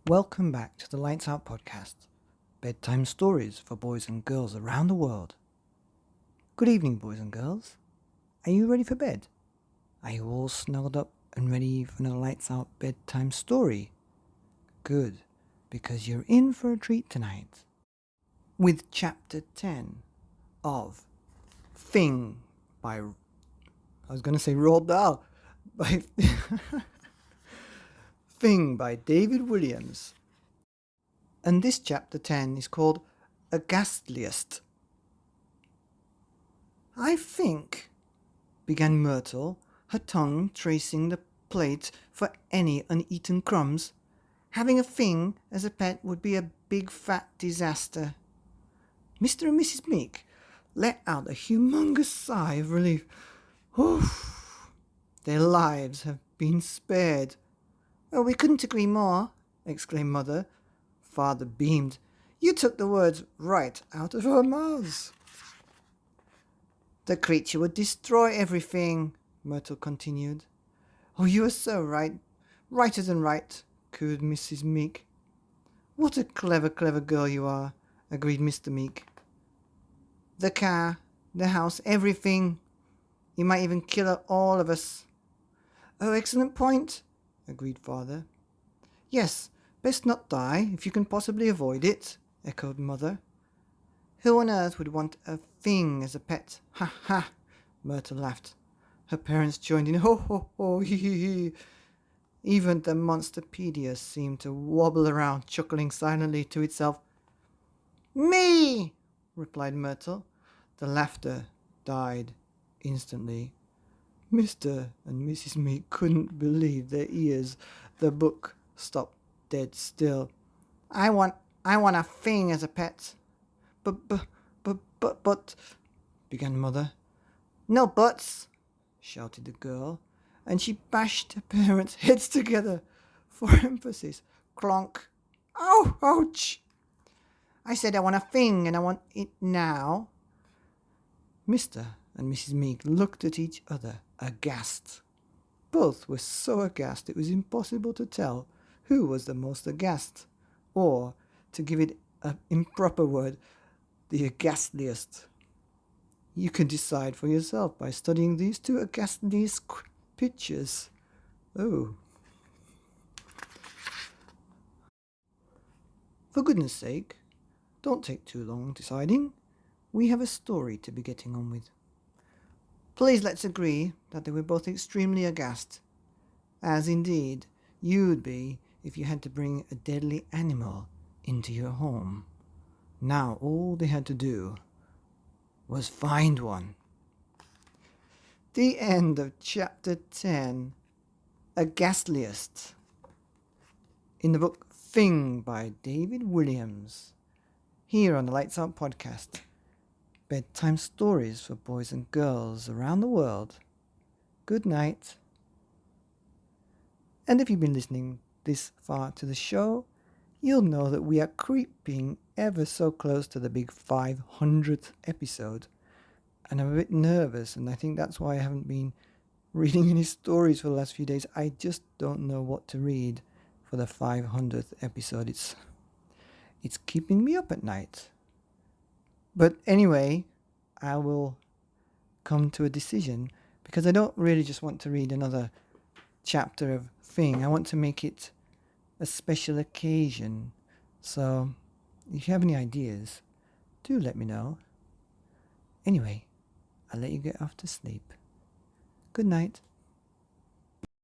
Welcome back to the Lights Out podcast, bedtime stories for boys and girls around the world. Good evening, boys and girls. Are you ready for bed? Are you all snuggled up and ready for the Lights Out bedtime story? Good, because you're in for a treat tonight with chapter 10 of Fing by, Roald Dahl, by Fing by David Williams. And this chapter 10 is called Aghastliest. I think, began Myrtle, her tongue tracing the plate for any uneaten crumbs. Having a Fing as a pet would be a big fat disaster. Mr. and Mrs. Meek let out a humongous sigh of relief. Oof! Their lives have been spared. Oh, we couldn't agree more, exclaimed Mother. Father beamed. You took the words right out of our mouths. The creature would destroy everything, Myrtle continued. Oh, you are so right. Righter than right, cooed Mrs. Meek. What a clever girl you are, agreed Mr. Meek. The car, the house, everything. You might even kill all of us. Oh, excellent point, agreed Father. Yes, best not die if you can possibly avoid it, echoed Mother. Who on earth would want a Fing as a pet? Ha ha! Myrtle laughed. Her parents joined in. Ho ho ho! Hee hee hee! Even the Monsterpedia seemed to wobble around, chuckling silently to itself. Me! Replied Myrtle. The laughter died instantly. Mr. and Mrs. Meek couldn't believe their ears. The book stopped dead still. I want a Fing as a pet. But, began Mother. No buts, shouted the girl, and she bashed her parents' heads together for emphasis. Clonk. Oh, ouch! I said I want a Fing and I want it now. Mr. and Mrs. Meek looked at each other, aghast. Both were so aghast it was impossible to tell who was the most aghast, or, to give it an improper word, the Aghastliest. You can decide for yourself by studying these two Aghastliest pictures. Oh. For goodness sake, don't take too long deciding. We have a story to be getting on with. Please let's agree that they were both extremely aghast, as indeed you'd be if you had to bring a deadly animal into your home. Now all they had to do was find one. The end of chapter 10, Aghastliest, in the book Fing by David Williams, here on the Lights Out podcast. Bedtime stories for boys and girls around the world. Good night. And if you've been listening this far to the show, you'll know that we are creeping ever so close to the big 500th episode. And I'm a bit nervous, and I think that's why I haven't been reading any stories for the last few days. I just don't know what to read for the 500th episode. It's keeping me up at night. But anyway, I will come to a decision, because I don't really just want to read another chapter of Fing. I want to make it a special occasion. So if you have any ideas, do let me know. Anyway, I'll let you get off to sleep. Good night.